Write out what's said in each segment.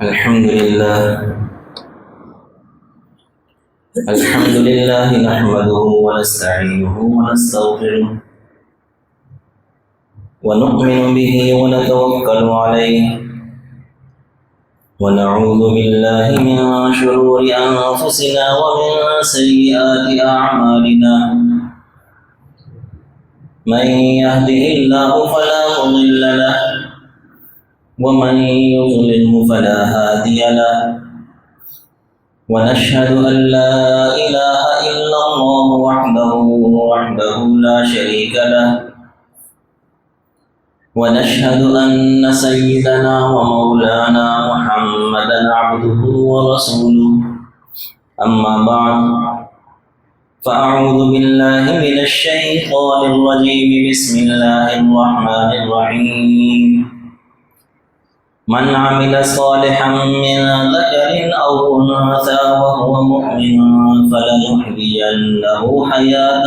الحمد لله نحمده ونستعينه ونستغفره ونؤمن به ونتوكل عليه ونعوذ بالله من شرور أنفسنا ومن سيئات أعمالنا من يهده الله فلا مضل له ومن يضلله فلا هادي له ونشهد أن لا إله إلا الله وحده لا شريك له ونشهد أن سيدنا ومولانا محمدا عبده ورسوله أما بعد فأعوذ بالله من الشيطان الرجيم بسم الله الرحمن الرحيم من عمل صالحا من ذكر أو أنثى وهو مؤمن فلنحيينه حياة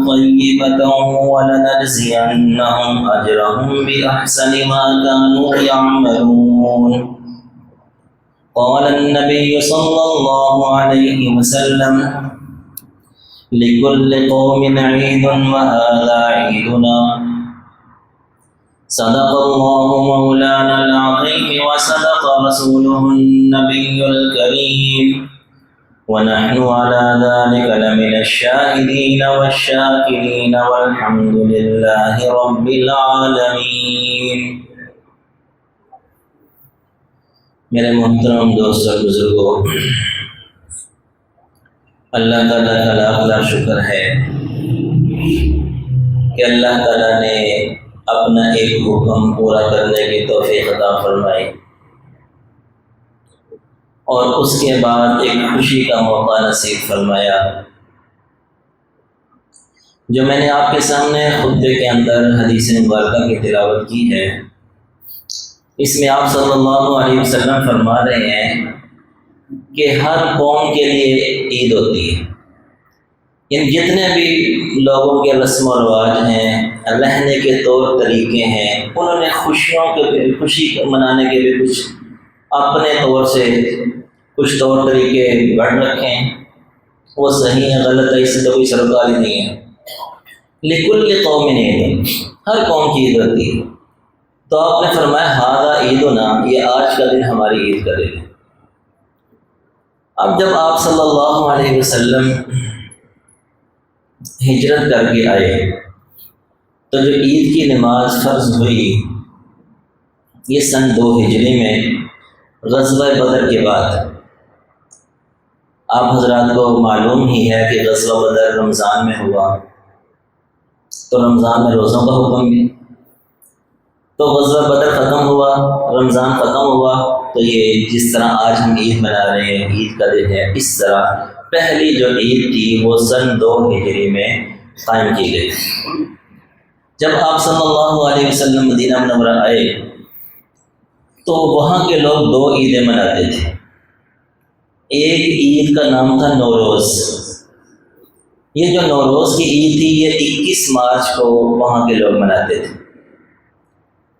طيبة ولنجزينهم أجرهم بأحسن ما كانوا يعملون. قال النبي صلى الله عليه وسلم لكل قوم عيد وهذا عيدنا. صدق الله مولانا العظيم وصدق رسوله النبي الكريم ونحن على ذلك لمن الشاهدين والشاكرين والحمد لله رب العالمين. میرے محترم دوست اور بزرگوں، اللہ تعالیٰ کا لاکھ لاکھ شکر ہے کہ اللہ تعالیٰ نے اپنا ایک حکم پورا کرنے کی توفیق عطا فرمائی اور اس کے بعد ایک خوشی کا موقع نصیب فرمایا جو میں نے آپ کے سامنے خطبے کے اندر حدیث مبارکہ کی تلاوت کی ہے. اس میں آپ صلی اللہ علیہ وسلم فرما رہے ہیں کہ ہر قوم کے لیے عید ہوتی ہے. ان جتنے بھی لوگوں کے رسم و رواج ہیں، رہنے کے طور طریقے ہیں، انہوں نے خوشی منانے کے بھی کچھ اپنے طور سے کچھ طور طریقے گھڑ رکھے ہیں. وہ صحیح ہے، غلط ہے، اس سے تو کوئی سرکاری نہیں ہے. لکل قوم عید، ہر قوم کی عید ہوتی ہے. تو آپ نے فرمایا ہذا عیدنا، یہ آج کا دن ہماری عید کا دن ہے. اب جب آپ صلی اللہ علیہ وسلم ہجرت کر کے آئے تو جو عید کی نماز فرض ہوئی یہ سن 2 ہجری میں غزوہ بدر کے بعد. آپ حضرات کو معلوم ہی ہے کہ غزوہ بدر رمضان میں ہوا تو رمضان میں روزوں کا حکم بھی. تو غزوہ بدر ختم ہوا، رمضان ختم ہوا، تو یہ جس طرح آج ہم عید منا رہے ہیں، عید کا دن ہے، اس طرح پہلی جو عید تھی وہ سن 2 ہجری میں قائم کی گئی. جب آپ صلی اللہ علیہ وسلم مدینہ منورہ آئے تو وہاں کے لوگ 2 عیدیں مناتے تھے. ایک عید کا نام تھا نوروز. یہ جو نوروز کی عید تھی یہ 21 مارچ کو وہاں کے لوگ مناتے تھے.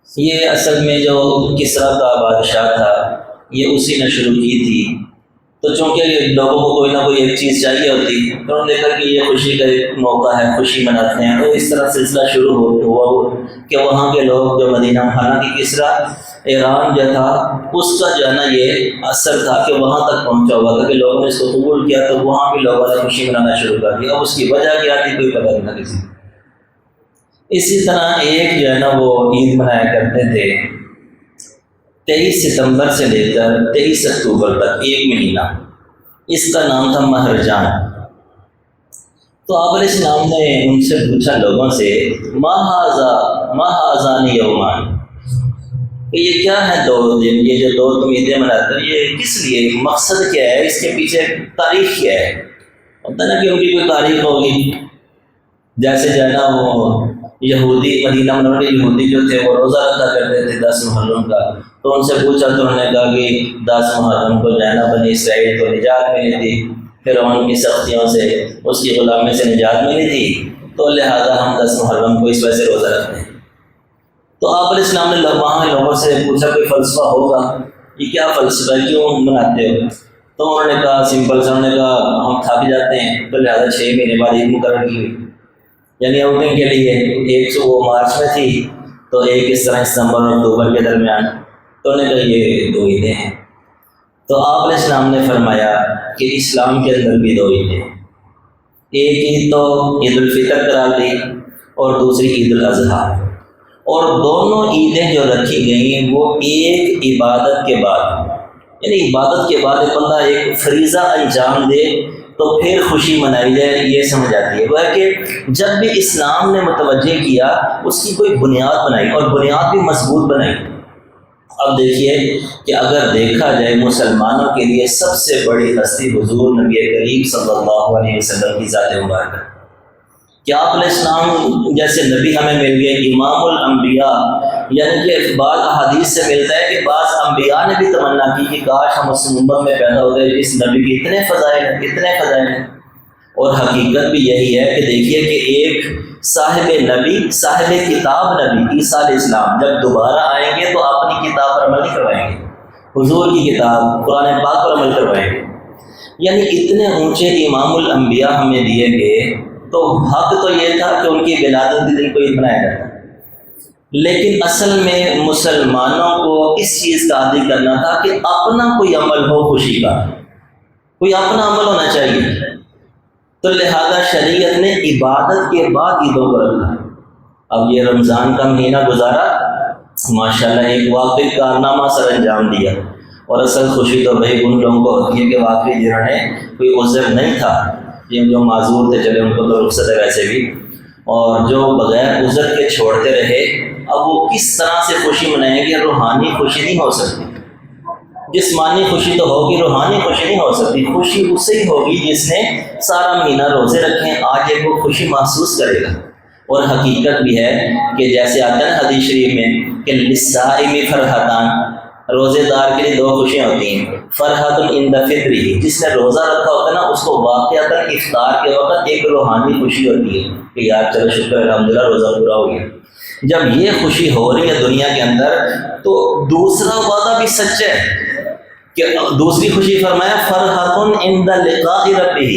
یہ اصل میں جو کسریٰ کا بادشاہ تھا یہ اسی نے شروع کی تھی. تو چونکہ لوگوں کو کوئی نہ کوئی ایک چیز چاہیے ہوتی تو انہوں نے دیکھا کہ یہ خوشی کا ایک موقع ہے، خوشی مناتے ہیں. تو اس طرح سلسلہ شروع ہوا کہ وہاں کے لوگ جو مدینہ، حالانکہ کسریٰ ایران جو تھا اس کا جو ہے نا یہ اثر تھا کہ وہاں تک پہنچا ہوا تھا کہ لوگوں نے اس کو قبول کیا تو وہاں بھی لوگوں نے خوشی منانا شروع کر دیا. اب اس کی وجہ کیا تھی کوئی پتہ نہیں تھا کسی. اسی طرح ایک جو ہے نا وہ عید منایا کرتے تھے 23 ستمبر سے لے کر 23 اکتوبر تک، ایک مہینہ. اس کا نام تھا مہرجان. تو آپ علیہ السلام نے ان سے پوچھا لوگوں سے ما ھذان یومان، کہ یہ کیا ہے 2 دن، یہ جو 2 تم عیدیں مناتے ہو یہ کس لیے، مقصد کیا ہے، اس کے پیچھے تاریخ کیا ہے؟ ہوتا نا کہ ان کی کوئی تاریخ ہوگی. جیسے جو ہے نا وہ یہودی، مدینہ منورہ کے یہودی جو تھے وہ روزہ رکھا کرتے تھے 10 محرم کا. تو ان سے پوچھا تو انہوں نے کہا کہ 10 محرم کو جو ہے نا بنی اسرائیل کو نجات ملی تھی، پھر ان کی سختیوں سے، اس کی غلامی سے نجات ملی تھی، تو لہذا ہم 10 محرم کو اس وجہ سے روزہ رکھتے ہیں. تو آپ علیہ السلام نے وہاں لوگوں سے پوچھا کوئی فلسفہ ہوگا، یہ کیا فلسفہ ہے، کیوں مناتے ہو؟ تو انہوں نے کہا سمپل سے، انہوں نے کہا ہم تھک جاتے ہیں تو لہٰذا 6 مہینے بعد عید مقرر کی ہوئی، یعنی آؤٹنگ کے لیے۔ ایک وہ مارچ میں تھی تو ایک اس طرح ستمبر اور اکتوبر کے درمیان، تو انہوں نے کہا یہ 2 عیدیں ہیں۔ تو آپ علیہ السلام نے فرمایا کہ اسلام کے اندر بھی 2 عیدیں ہیں، ایک عید تو عید الفطر قرار دی اور دوسری عید الاضحیٰ، اور دونوں عیدیں جو رکھی گئیں وہ ایک عبادت کے بعد، یعنی عبادت کے بعد ایک بندہ ایک فریضہ انجام دے تو پھر خوشی منائی جائے، یہ سمجھ آتی ہے۔ وہ ہے کہ جب بھی اسلام نے متوجہ کیا اس کی کوئی بنیاد بنائی اور بنیاد بھی مضبوط بنائی۔ اب دیکھیے کہ اگر دیکھا جائے مسلمانوں کے لیے سب سے بڑی ہستی حضور نبی کریم صلی اللہ علیہ وسلم کی ذات مبارکہ، کہ آپ علیہ السلام جیسے نبی ہمیں مل گئے، امام الانبیاء، یعنی کہ بعض احادیث سے ملتا ہے کہ بعض انبیاء نے بھی تمنا کی کہ کاش ہم اس امت میں پیدا ہوتے، اس نبی کے اتنے فضائل ہیں، اتنے فضائل ہیں۔ اور حقیقت بھی یہی ہے کہ دیکھیے کہ ایک صاحب نبی، صاحب کتاب نبی عیسیٰ علیہ السلام جب دوبارہ آئیں گے تو اپنی کتاب پر عمل نہیں کروائیں گے، حضور کی کتاب قرآن پاک پر عمل کروائیں گے۔ یعنی اتنے اونچے امام الانبیاء ہمیں دیے گئے، تو حق تو یہ تھا کہ ان کی ولادت کے دن کو عید منایا جاتا، لیکن اصل میں مسلمانوں کو اس چیز کا عادی کرنا تھا کہ اپنا کوئی عمل ہو خوشی کا، کوئی اپنا عمل ہونا چاہیے۔ تو لہذا شریعت نے عبادت کے بعد عیدوں کو رکھا۔ اب یہ رمضان کا مہینہ گزارا، ماشاءاللہ ایک واقعی کارنامہ سر انجام دیا، اور اصل خوشی تو بھائی ان لوگوں کو ہوتی ہے کہ واقعی جنہوں نے کوئی عذر نہیں تھا، جو معذور تھے چلے ان کو تو رخصت ہے ویسے بھی، اور جو بغیر عذر کے چھوڑتے رہے اب وہ کس طرح سے خوشی منائیں گے؟ روحانی خوشی نہیں ہو سکتی، جسمانی خوشی تو ہوگی، روحانی خوشی نہیں ہو سکتی۔ خوشی اس سے ہی ہوگی جس نے سارا مہینہ روزے رکھے ہیں، آج ایک وہ خوشی محسوس کرے گا۔ اور حقیقت بھی ہے کہ جیسے آتا ہے نا حدیث شریف میں کہ للصائم فرحتان، روزے دار کے لیے 2 خوشیاں ہوتی ہیں، فرحت عند فطرہ، جس نے روزہ رکھا ہوتا ہے نا اس کو واقعتاً افطار کے وقت ایک روحانی خوشی ہوتی ہے کہ یار چلو شکر الحمدللہ روزہ پورا ہو گیا۔ جب یہ خوشی ہو رہی ہے دنیا کے اندر تو دوسرا وعدہ بھی سچ ہے کہ دوسری خوشی فرمایا فرحت عند لقاء ربہ،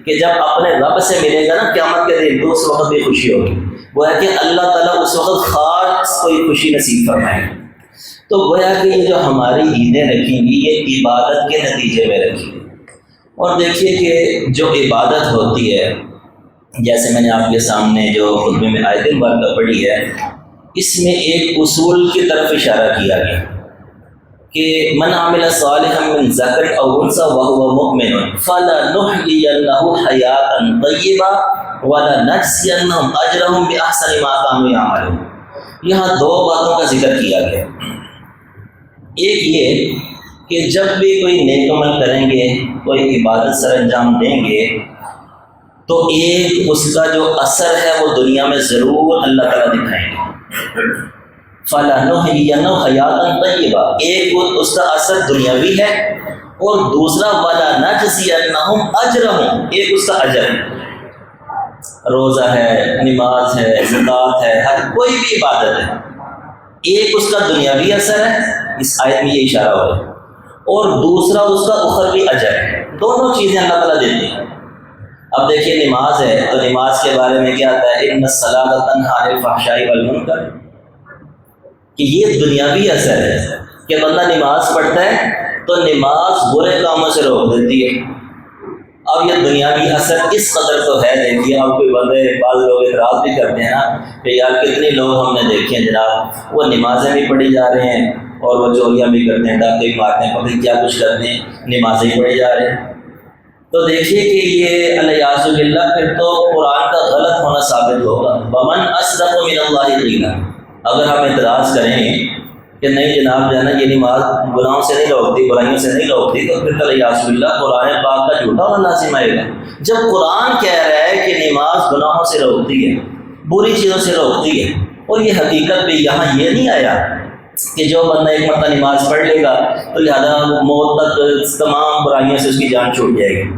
کہ جب اپنے رب سے ملے گا نا قیامت کے دن تو اس وقت بھی خوشی ہوگی۔ وہ ہے کہ اللہ تعالیٰ اس وقت خاص کوئی خوشی نصیب فرمائے۔ تو گویا کہ یہ جو ہماری عیدیں رکھیں گی یہ عبادت کے نتیجے میں رکھی گی۔ اور دیکھیے کہ جو عبادت ہوتی ہے، جیسے میں نے آپ کے سامنے جو خطبے میں آیت مبارکہ پڑھی ہے، اس میں ایک اصول کی طرف اشارہ کیا گیا کہ من عمل صالحا من ذکر او انثى وهو مؤمن فلنحيينه حیاتا طیبہ ولنجزینهم اجرهم باحسن ما كانوا يعملون۔ یہاں 2 باتوں کا ذکر کیا گیا۔ ایک یہ کہ جب بھی کوئی نیک عمل کریں گے، کوئی عبادت سر انجام دیں گے، تو ایک اس کا جو اثر ہے وہ دنیا میں ضرور اللہ تعالیٰ دکھائیں گے۔ فَلَنُحْيِيَنَّهُ حَيَاتًا طَيِّبَةً، ایک اس کا اثر دنیاوی ہے، اور دوسرا وَلَنَجْزِيَنَّهُمْ أَجْرَهُمْ، ایک اس کا اجر ہے۔ روزہ ہے، نماز ہے، زکوٰۃ ہے، ہر کوئی بھی عبادت ہے، ایک اس کا دنیاوی اثر ہے، اس آیت میں یہ اشارہ ہو رہا ہے، اور دوسرا اس کا اخروی اجر ہے۔ دونوں چیزیں اللہ تعالیٰ دیتے ہیں۔ اب دیکھیے نماز ہے تو نماز کے بارے میں کیا آتا ہے؟ ان الصلاۃ تنہی عن الفحشاء والمنکر، کہ یہ دنیاوی اثر ہے کہ بندہ نماز پڑھتا ہے تو نماز برے کاموں سے روک دیتی ہے۔ اب یہ دنیاوی اثر اس قدر تو ہے، دیکھیے اب کوئی بندے بعض لوگ اعتراض بھی کرتے ہیں نا کہ یار کتنے لوگ ہم نے دیکھے ہیں جناب وہ نمازیں بھی پڑھی جا رہے ہیں اور وہ چوریاں بھی کرتے ہیں، ڈاکے بھی مارتے ہیں، پتہ کیا کچھ کرتے ہیں، نمازیں ہی پڑھی جا رہے ہیں۔ تو دیکھیے کہ یہ الیاذ باللہ پھر تو قرآن کا غلط ہونا ثابت ہوگا۔ ومن اصدق من اللہ قیلا، اگر ہم اعتراض کریں کہ نہیں جناب جو ہے نا یہ نماز گناہوں سے نہیں روکتی، برائیوں سے نہیں روکتی، تو پھر الیاذ باللہ قرآن پاک کا جھوٹا ہونا لازم آئے گا۔ جب قرآن کہہ رہا ہے کہ نماز گناہوں سے روکتی ہے، بری چیزوں سے روکتی ہے، اور یہ حقیقت بھی یہاں یہ نہیں آیا کہ جو بندہ ایک مرتبہ نماز پڑھ لے گا تو لہذا موت تک تمام برائیوں سے اس کی جان چھوٹ جائے گی،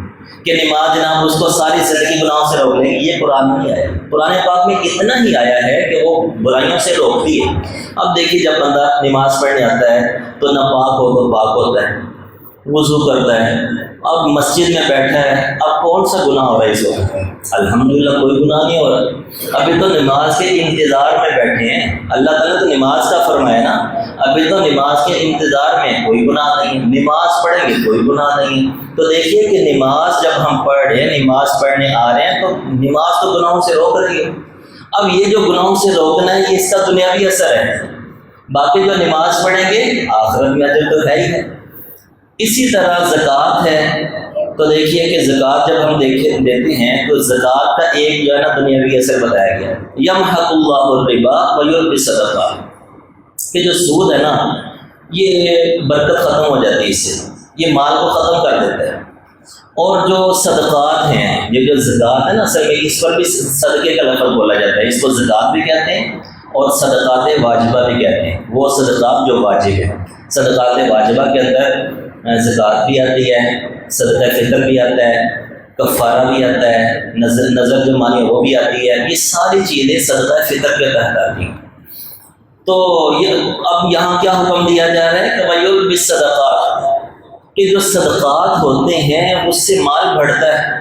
کہ نماز جناب اس کو ساری زندگی گناہوں سے روک لے گی، یہ قرآن میں نہیں آیا۔ قرآن پاک میں اتنا ہی آیا ہے کہ وہ برائیوں سے روکتی ہے۔ اب دیکھیے جب بندہ نماز پڑھنے آتا ہے تو نہ پاک ہو تو پاک ہوتا ہے، وضو کرتا ہے، اب مسجد میں بیٹھا ہے، اب کون سا گناہ ہو رہا ہے اس وقت؟ الحمدللہ کوئی گناہ نہیں ہو رہا، ابھی تو نماز کے انتظار میں بیٹھے ہیں۔ اللہ تعالیٰ تو نماز کا فرمایا نا، ابھی تو نماز کے انتظار میں کوئی گناہ نہیں، نماز پڑھیں گے کوئی گناہ نہیں۔ تو دیکھیے کہ نماز جب ہم پڑھ رہے ہیں، نماز پڑھنے آ رہے ہیں، تو نماز تو گناہوں سے روک رہی ہے۔ اب یہ جو گناہوں سے روکنا ہے، یہ اس کا دنیاوی اثر ہے، باقی جو نماز پڑھیں گے آخرت میں اجر تو ہے ہی ہے۔ اسی طرح زکوٰۃ ہے، تو دیکھیے کہ زکوٰۃ جب ہم دیتے ہیں تو زکوٰۃ کا ایک جو ہے نا دنیاوی اثر بتایا گیا ہے، یمحق اللہ الربا ویربی الصدقات، کہ جو سود ہے نا یہ برکت ختم ہو جاتی ہے، اس سے یہ مال کو ختم کر دیتا ہے۔ اور جو صدقات ہیں، یہ جو زکوٰۃ ہے نا، اصل میں اس پر بھی صدقے کا لفظ بولا جاتا ہے، اس کو زکوٰۃ بھی کہتے ہیں اور صدقات واجبہ بھی کہتے ہیں، وہ صدقات جو واجب ہیں۔ صدقات واجبہ کے اندر زکوٰۃ بھی آتی ہے، صدقہ فطر بھی آتا ہے، کفارہ بھی آتا ہے، نظر جو مانی وہ بھی آتی ہے، یہ ساری چیزیں صدقہ فطر کے تحت آتی ہیں۔ تو اب یہاں کیا حکم دیا جا رہا ہے کہ وَيُرْبِ الصَّدَقَاتِ، کہ جو صدقات ہوتے ہیں اس سے مال بڑھتا ہے۔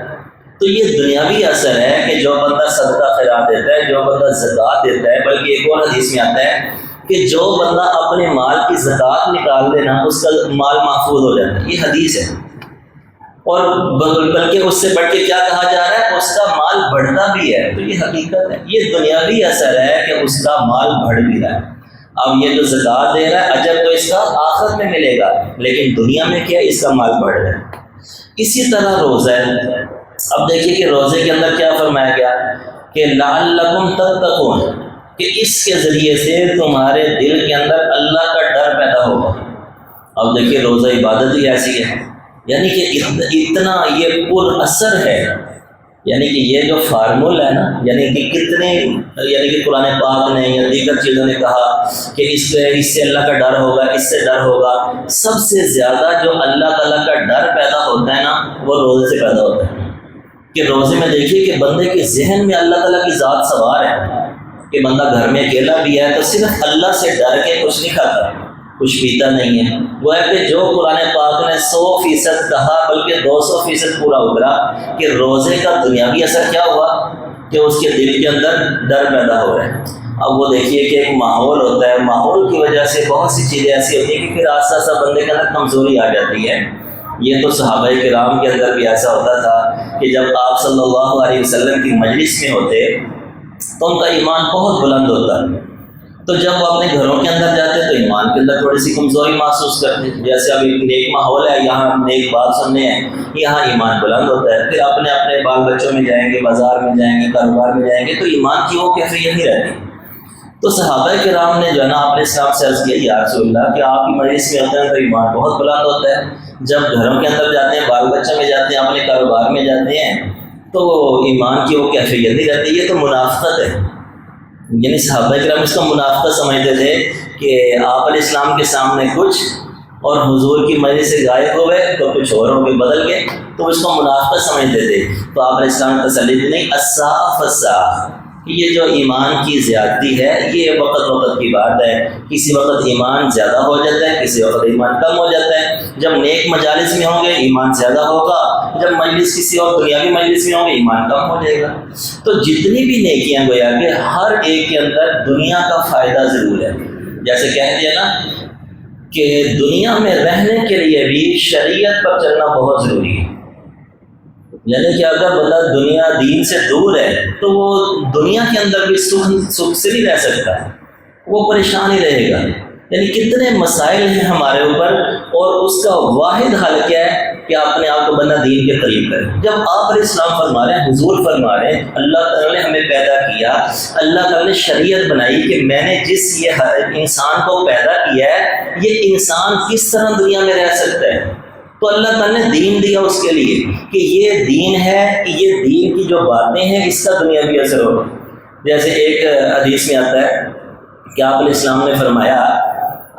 تو یہ دنیاوی اثر ہے کہ جو بندہ صدقہ خیرات دیتا ہے، جو بندہ زکوٰۃ دیتا ہے، بلکہ ایک اور حدیث میں آتا ہے کہ جو بندہ اپنے مال کی زکوٰۃ نکال دے نا، اس کا مال محفوظ ہو جاتا ہے، یہ حدیث ہے۔ اور بلکہ اس سے بڑھ کے کیا کہا جا رہا ہے، اس کا مال بڑھتا بھی ہے، تو یہ حقیقت ہے، یہ دنیاوی اثر ہے کہ اس کا مال بڑھ بھی رہا ہے۔ اب یہ جو زکوٰۃ دے رہا ہے، اجر تو اس کا آخرت میں ملے گا، لیکن دنیا میں کیا اس کا مال بڑھ رہا ہے۔ اسی طرح روزہ ہے، اب دیکھیے کہ روزے کے اندر کیا فرمایا گیا کہ لعلکم تتقون، کہ اس کے ذریعے سے تمہارے دل کے اندر اللہ کا ڈر پیدا ہوگا۔ اب دیکھیے روزہ عبادت ہی ایسی ہے، یعنی کہ اتنا یہ پر اثر ہے، یعنی کہ یہ جو فارمول ہے نا، یعنی کہ کتنے، یعنی کہ قرآن پاک نے یا دیگر چیزوں نے کہا کہ اس سے اللہ کا ڈر ہوگا، اس سے ڈر ہوگا۔ سب سے زیادہ جو اللہ تعالیٰ کا ڈر پیدا ہوتا ہے نا، وہ روزے سے پیدا ہوتا ہے۔ کہ روزے میں دیکھیے کہ بندے کے ذہن میں اللہ تعالیٰ کی ذات سوار ہے، کہ بندہ گھر میں اکیلا بھی ہے تو صرف اللہ سے ڈر کے کچھ نہیں کھاتا، کچھ پیتا نہیں ہے۔ وہ ہے کہ جو قرآن پاک نے 100% کہا، بلکہ 200% پورا اترا، کہ روزے کا دنیاوی اثر کیا ہوا کہ اس کے دل کے اندر ڈر پیدا ہو رہا ہے۔ اب وہ دیکھیے کہ ایک ماحول ہوتا ہے، ماحول کی وجہ سے بہت سی چیزیں ایسی ہوتی ہیں کہ پھر آہستہ آہستہ بندے کے اندر کمزوری آ جاتی ہے۔ یہ تو صحابہ کرام کے اندر بھی ایسا ہوتا تھا کہ جب آپ صلی اللہ علیہ وسلم کی مجلس میں ہوتے تو ان کا ایمان بہت بلند ہوتا، تو جب وہ اپنے گھروں کے اندر جاتے تو ایمان کے اندر تھوڑی سی کمزوری محسوس کرتے، جیسے ابھی نیک ماحول ہے، یہاں نیک بات سننے ہیں، یہاں ایمان بلند ہوتا ہے، پھر اپنے اپنے بال بچوں میں جائیں گے، بازار میں جائیں گے، کاروبار میں جائیں گے، تو ایمان کی وہ کیفیت نہیں رہتی۔ تو صحابہ کرام نے جو ہے نا اپنے اسلام سے عرض کیا، یا رسول اللہ کہ آپ کی مجلس میں ہوتے ہیں تو ایمان بہت بلند ہوتا ہے، جب گھروں کے اندر جاتے ہیں، بال بچوں میں جاتے ہیں، اپنے کاروبار میں جاتے ہیں تو ایمان کی وہ کیفیت نہیں رہتی، یہ تو منافقت ہے۔ یعنی صحابہ کرام اس کو منافقت سمجھتے تھے کہ آپ علیہ السلام کے سامنے کچھ اور حضور کی مجلس سے غائب ہو گئے تو کچھ اور ہو کے بدل گئے، تو اس کو منافقت سمجھتے تھے۔ تو آپ علیہ السلام نے تسلی دی، نہیں، الساعة فالساعة، یہ جو ایمان کی زیادتی ہے یہ وقت وقت کی بات ہے، کسی وقت ایمان زیادہ ہو جاتا ہے، کسی وقت ایمان کم ہو جاتا ہے۔ جب نیک مجالس میں ہوں گے ایمان زیادہ ہوگا، جب مجلس کسی اور دنیاوی مجلس میں ہوں گے ایمان کم ہو جائے گا۔ تو جتنی بھی نیکیاں گویا کہ ہر ایک کے اندر دنیا کا فائدہ ضرور ہے، جیسے کہہ دیا نا کہ دنیا میں رہنے کے لیے بھی شریعت پر چلنا بہت ضروری ہے۔ یعنی کہ اگر بندہ دنیا دین سے دور ہے تو وہ دنیا کے اندر بھی سکھ سے نہیں رہ سکتا، وہ پریشان ہی رہے گا۔ یعنی کتنے مسائل ہیں ہمارے اوپر، اور اس کا واحد حل کیا ہے کہ اپنے آپ کو بندہ دین کے قریب کرے۔ جب آپ علیہ السلام فرما رہے ہیں، حضور فرما رہے ہیں، اللہ تعالیٰ نے ہمیں پیدا کیا، اللہ تعالیٰ نے شریعت بنائی کہ میں نے جس یہ انسان کو پیدا کیا ہے، یہ انسان کس طرح دنیا میں رہ سکتا ہے، تو اللہ تعالیٰ نے دین دیا اس کے لیے کہ یہ دین ہے، کہ یہ دین کی جو باتیں ہیں اس کا دنیاوی اثر ہو۔ جیسے ایک حدیث میں آتا ہے کہ آپ علیہ السلام نے فرمایا،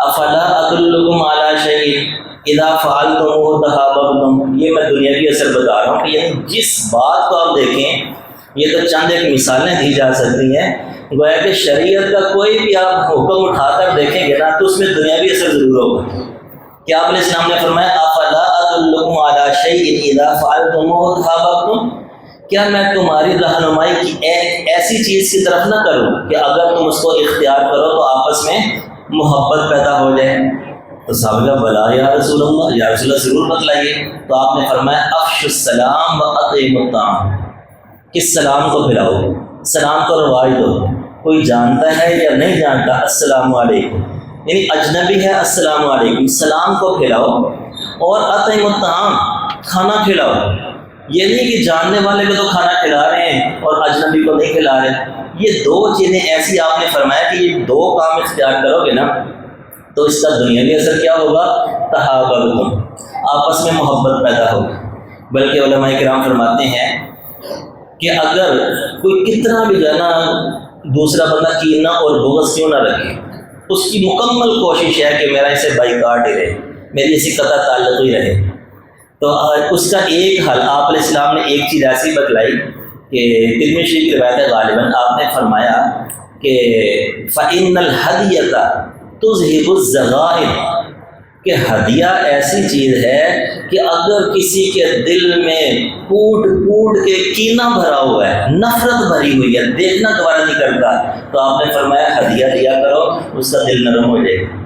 افلا ادلکم علی شیء اذا فعلتم تحاببتم، یہ میں دنیاوی اثر بتا رہا ہوں کہ یعنی جس بات کو آپ دیکھیں، یہ تو چند ایک مثالیں دی جا سکتی ہیں، گویا کہ شریعت کا کوئی بھی آپ حکم اٹھا کر دیکھیں گے نا تو اس میں دنیاوی اثر ضرور ہوگا. کہ آپ علیہ السلام نے فرمایا افلا ادلکم علی شیء اذا فعلتموہ تحاببتم، کیا میں تمہاری رہنمائی کی ایک ایسی چیز کی طرف نہ کروں کہ اگر تم اس کو اختیار کرو تو آپس میں محبت پیدا ہو جائے. تو صحابہ کا بلا یا رسول اللہ، یا رسول اللہ ضرور بتلائیے. تو آپ نے فرمایا افشوا السلام واطعموا الطعام، کہ سلام کو پھیلاؤ، سلام کو رواج دو. کوئی جانتا ہے یا نہیں جانتا السلام علیکم، یعنی اجنبی ہے السلام علیکم، سلام کو پھیلاؤ. اور اطعموا الطعام، کھانا کھلاؤ. یہ نہیں کہ جاننے والے کو تو کھانا کھلا رہے ہیں اور اجنبی کو نہیں کھلا رہے. یہ دو چیزیں ایسی آپ نے فرمایا کہ یہ دو کام اختیار کرو گے نا تو اس کا دنیاوی اثر کیا ہوگا؟ تحاببتم، آپس میں محبت پیدا ہوگی. بلکہ علماء کرام فرماتے ہیں کہ اگر کوئی کتنا بھی جانا دوسرا بندہ کینہ اور بغض کیوں نہ رکھے، اس کی مکمل کوشش ہے کہ میرا اسے بائیکاٹ ہی رہے، میری اسی قطع تعلق ہی رہے، تو اس کا ایک حل آپ علیہ السلام نے ایک چیز ایسی بتلائی کہ ترمذی شریف کی روایت ہے غالباً، آپ نے فرمایا کہ فَإِنَّ الْهَدْيَةَ تُذْهِبُ الزَّغَائِنَ، کہ ہدیہ ایسی چیز ہے کہ اگر کسی کے دل میں کوٹ کوٹ کے کینہ بھرا ہوا ہے، نفرت بھری ہوئی ہے، دیکھنا گوارا نہیں کرتا، تو آپ نے فرمایا ہدیہ دیا کرو، اس کا دل نرم ہو جائے گا.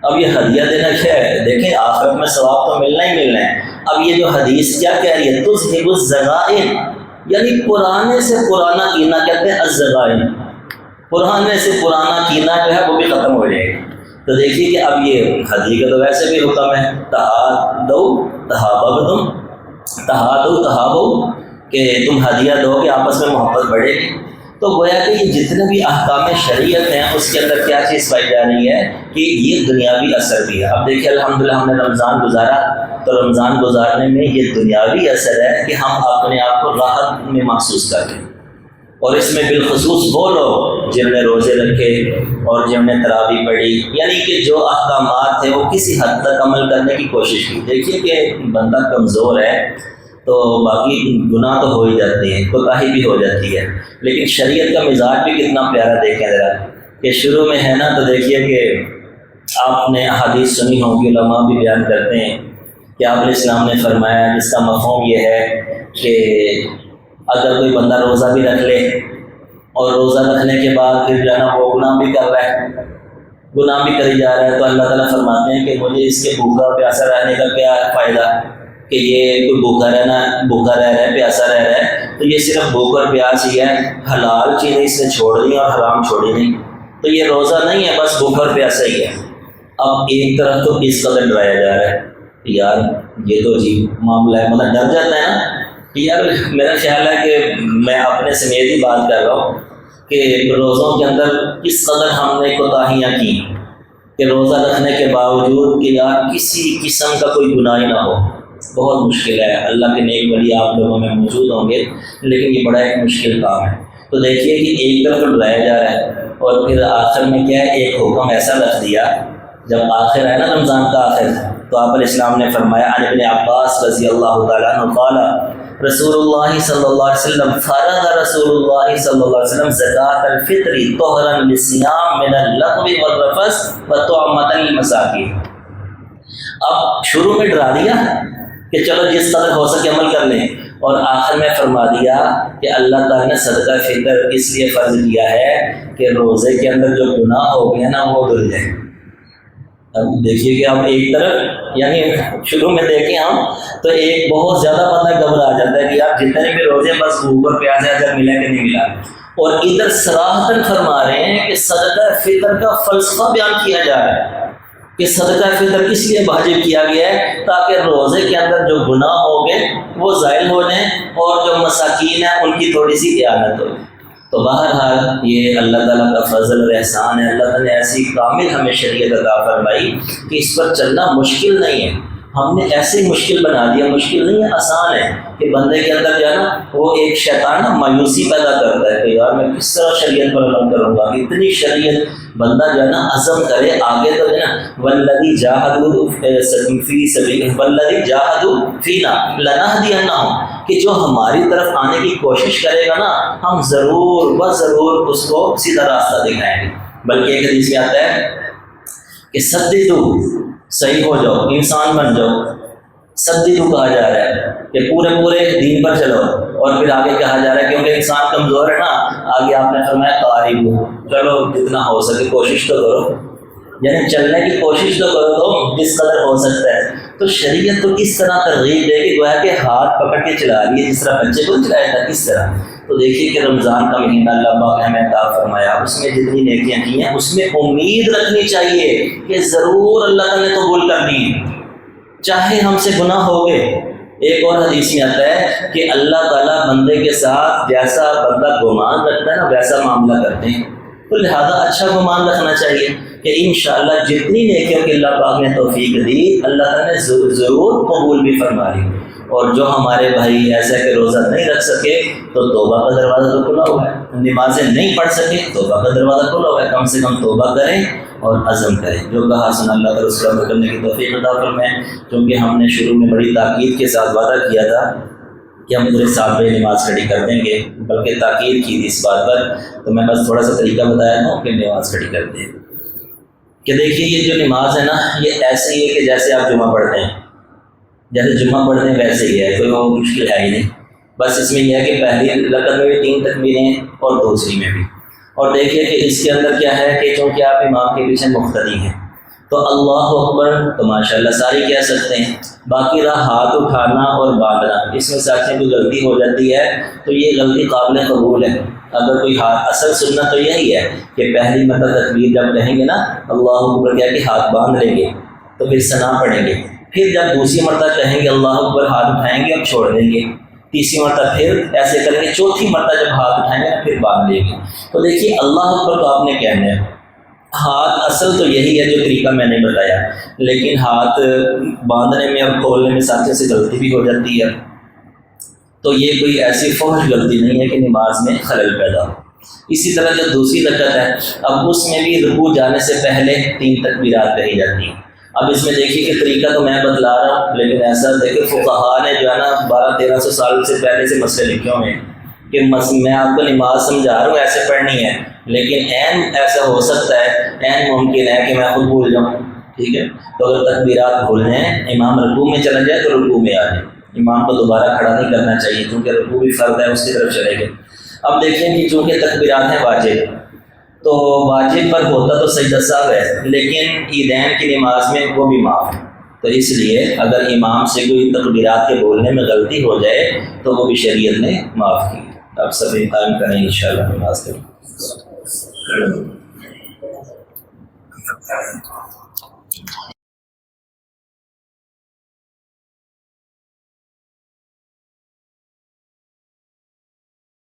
اب یہ ہدیہ دینا کیا ہے؟ دیکھیں آخرت میں ثواب تو ملنا ہی ملنا ہے. اب یہ جو حدیث کیا کہہ رہی ہے؟ تُذْهِبُ الزَّغَائِنَ، یعنی پرانے سے پرانا کینہ کہتے ہیں الزغائن، پرانے سے پرانا کینہ جو ہے وہ بھی ختم ہو جائے گا. تو دیکھیے کہ اب یہ ہدیہ کا تو ویسے بھی حکم ہے تحادوا تحاببتم، تحادوا تحابوا، کہ تم ہدیہ دو کہ آپس میں محبت بڑھے گی. تو گویا کہ یہ جتنے بھی احکام شریعت ہیں اس کے اندر کیا چیز پائی جا رہی ہے کہ یہ دنیاوی اثر بھی ہے. اب دیکھیے الحمدللہ ہم نے رمضان گزارا تو رمضان گزارنے میں یہ دنیاوی اثر ہے کہ ہم اپنے آپ کو راحت میں محسوس کرتے ہیں. اور اس میں بالخصوص وہ لوگ جنہوں نے روزے رکھے اور جنہوں نے تراویح پڑھی، یعنی کہ جو احکامات تھے وہ کسی حد تک عمل کرنے کی کوشش کی. دیکھیے کہ بندہ کمزور ہے تو باقی گناہ تو ہو ہی جاتے ہیں، کوتاہی بھی ہو جاتی ہے، لیکن شریعت کا مزاج بھی کتنا پیارا دیکھیں ذرا. کہ شروع میں ہے نا تو دیکھیے کہ آپ نے احادیث سنی ہوگی، علماء بھی بیان کرتے ہیں کہ آپ علیہ السلام نے فرمایا، جس کا مفہوم یہ ہے کہ اگر کوئی بندہ روزہ بھی رکھ لے اور روزہ رکھنے کے بعد پھر جو ہے نا وہ گناہ بھی کر رہا ہے، گناہ بھی کری جا رہا ہے، تو اللہ تعالیٰ فرماتے ہیں کہ مجھے اس کے بھوکا پیاسا رہنے کا کیا فائدہ کہ یہ کوئی بھوکا رہ رہا ہے، پیاسا رہ رہا ہے، تو یہ صرف بھوک اور پیاس ہی ہے، حلال چیزیں اس نے چھوڑ دی اور حرام چھوڑی نہیں، تو یہ روزہ نہیں ہے، بس بھوک اور پیاسا ہی ہے. اب ایک طرف تو اس قدر ڈرایا جا رہا ہے کہ یار یہ تو عجیب معاملہ ہے، مطلب ڈر جاتا ہے نا کہ یار میرا خیال ہے کہ میں اپنے سمیت ہی بات کر رہا ہوں کہ روزوں کے اندر کس قدر ہم نے کوتاہیاں کی کہ روزہ رکھنے کے باوجود کہ یار کسی قسم کا کوئی گناہ ہی نہ ہو. بہت مشکل ہے، اللہ کے نیک ولی آپ لوگوں میں موجود ہوں گے، لیکن یہ بڑا ایک مشکل کام ہے. تو دیکھیے کہ ایک طرف تو ڈرایا جا رہا ہے اور پھر آخر میں کیا ہے، ایک حکم ایسا رکھ دیا جب آخر ہے نا رمضان کا آخر، تو آپ علیہ السلام نے فرمایا عن ابن عباس رضی اللہ تعالیٰ عنہ قال رسول اللہ صلی اللہ علیہ وسلم فرض رسول اللہ صلی اللہ علیہ وسلم زکاۃ الفطر طہرا للصیام من اللغو والرفث وطعمۃ للمساکین. اب شروع میں ڈرا دیا کہ چلو جس قدر ہو سکے عمل کر لیں، اور آخر میں فرما دیا کہ اللہ تعالیٰ نے صدقہ فطر اس لیے فرض کیا ہے کہ روزے کے اندر جو گناہ ہو گیا نا وہ دھل جائے. اب دیکھیے کہ ہم ایک طرف یعنی شروع میں دیکھیں ہم تو ایک بہت زیادہ بندہ گھبرا جاتا ہے کہ یار جتنے بھی روزے بس اوپر پیاز اگر ملا کہ نہیں ملا، اور ادھر صراحتاً فرما رہے ہیں کہ صدقہ فطر کا فلسفہ بیان کیا جا رہا ہے کہ صدقہ فطر اس لیے واجب کیا گیا ہے تاکہ روزے کے اندر جو گناہ ہو گئے وہ زائل ہو جائیں اور جو مساکین ہیں ان کی تھوڑی سی اعانت ہو. تو بہرحال یہ اللہ تعالیٰ کا فضل اور احسان ہے. اللہ تعالیٰ نے ایسی کامل ہمیں شریعت عطا فرمائی کہ اس پر چلنا مشکل نہیں ہے. ہم نے ایسے مشکل بنا دیا، مشکل نہیں ہے، آسان ہے کہ بندے کے اندر جو ہے نا وہ ایک شیطان مایوسی پیدا کرتا ہے کہ یار میں کس طرح شریعت پر عمل کروں گا، اتنی شریعت، بندہ جو ہے نا عزم کرے آگے تو ہے نا والذی جاہدوا فی سبیل والذی جاہدوا فینا لنہدینہم، کہ جو ہماری طرف آنے کی کوشش کرے گا نا ہم ضرور ضرور اس کو سیدھا راستہ دکھائیں گے۔ بلکہ ایک حدیث میں آتا ہے کہ سددو، صحیح ہو جاؤ، انسان بن جاؤ، سددو کہا جا رہا ہے کہ پورے دین پر چلو، اور پھر آگے کہا جا رہا ہے کیونکہ انسان کمزور ہے نا، آگے آپ نے فرمایا قارب ہو، چلو جتنا ہو سکے کوشش تو کرو، یعنی چلنے کی کوشش تو کرو تو جس قدر ہو سکتا ہے۔ تو شریعت تو اس طرح ترغیب دے کہ گویا کہ ہاتھ پکڑ کے چلا رہی ہے، جس طرح بچے کو چلایا تھا کس طرح۔ تو دیکھیے کہ رمضان کا مہینہ اللہ پاک نے ہمیں عطا فرمایا، اس میں جتنی نیکیاں کی ہیں اس میں امید رکھنی چاہیے کہ ضرور اللہ تعالیٰ نے قبول کرنی ہے، چاہے ہم سے گناہ ہو گئے۔ ایک اور حدیث میں آتا ہے کہ اللہ تعالیٰ بندے کے ساتھ جیسا بندہ گمان رکھتا ہے نا ویسا معاملہ کرتے ہیں، تو لہذا اچھا گمان رکھنا چاہیے کہ انشاءاللہ جتنی نیکیوں کی اللہ پاک نے توفیق دی اللہ تعالیٰ نے ضرور قبول بھی فرما لی۔ اور جو ہمارے بھائی ایسا کہ روزہ نہیں رکھ سکے تو توبہ کا دروازہ تو کھلا ہوا ہے، نمازیں نہیں پڑھ سکے توبہ کا دروازہ کھلا ہوا ہے، کم سے کم توبہ کریں اور عزم کریں، جو کہا سن اللہ کا رسول عمل کرنے کی توفیق عطا فرمائے۔ کیونکہ ہم نے شروع میں بڑی تاکید کے ساتھ وعدہ کیا تھا کہ ہم پورے 7 بجے نماز کھڑی کر دیں گے، بلکہ تاکید کی تھی اس بات پر، تو میں بس تھوڑا سا طریقہ بتایا ہوں کہ نماز کھڑی کر دیں۔ کہ دیکھیے یہ جو نماز ہے نا یہ ایسے ہی ہے کہ جیسے آپ جمعہ پڑھتے ہیں، جیسے جمعہ پڑھتے ہیں ویسے ہی ہے، کوئی وہ مشکل ہے ہی نہیں، بس اس میں یہ ہے کہ پہلی رکعت میں بھی 3 تکبیریں اور دوسری میں بھی۔ اور دیکھیے کہ اس کے اندر کیا ہے کہ چونکہ آپ امام کے پیچھے مقتدی ہیں تو اللہ اکبر تو ماشاءاللہ ساری کہہ سکتے ہیں، باقی رہا ہاتھ اٹھانا اور باندھنا، اس میں ساتھ کوئی غلطی ہو جاتی ہے تو یہ غلطی قابل قبول ہے۔ اگر کوئی ہاتھ، اصل سنت تو یہی ہے کہ پہلی مرتبہ تکبیر جب کہیں گے نا اللہ اکبر کیا کہ ہاتھ باندھ لیں گے تو پھر ثنا پڑھیں گے، پھر جب دوسری مرتبہ کہیں گے اللہ اکبر ہاتھ اٹھائیں گے اور چھوڑ دیں گے، تیسری مرتبہ پھر ایسے کریں گے، چوتھی مرتبہ جب ہاتھ اٹھائیں گے پھر باندھ لیں گے۔ تو دیکھیے اللہ اکبر تو آپ نے کہنا ہے، ہاتھ اصل تو یہی ہے جو طریقہ میں نے بتایا، لیکن ہاتھ باندھنے میں اور کھولنے میں ساتھ سے غلطی بھی ہو جاتی ہے، تو یہ کوئی ایسی فحش غلطی نہیں ہے کہ نماز میں خلل پیدا ہو۔ اسی طرح جو دوسری رکعت ہے اب اس میں بھی رکوع جانے سے پہلے 3 تکبیرات کہی جاتی ہیں۔ اب اس میں دیکھیے کہ طریقہ تو میں بتلا رہا ہوں، لیکن ایسا دیکھیں فقہاء نے جو ہے نا 1200-1300 سال سے پہلے سے مسئلے لکھے ہوئے ہیں کہ میں آپ کو نماز سمجھا رہا ہوں ایسے پڑھنی ہے، لیکن عین ایسا ہو سکتا ہے، عین ممکن ہے کہ میں خود بھول جاؤں، ٹھیک ہے؟ تو اگر تکبیرات بھولنے ہیں، امام رکوع میں چلا جائے تو رکوع میں آ جائے، امام کو دوبارہ کھڑا نہیں کرنا چاہیے کیونکہ رکوع بھی فرض ہے، اس کی طرف چلے گئے۔ اب دیکھیں کہ چونکہ تکبیرات ہیں واجب، تو واجب پر ہوتا تو سجدہ سہو ہے، لیکن عیدین کی نماز میں وہ بھی معاف ہے، تو اس لیے اگر امام سے کوئی تکبیرات کے بولنے میں غلطی ہو جائے تو وہ بھی شریعت نے معاف کی۔ اب سب قائم کریں انشاءاللہ نماز کریں۔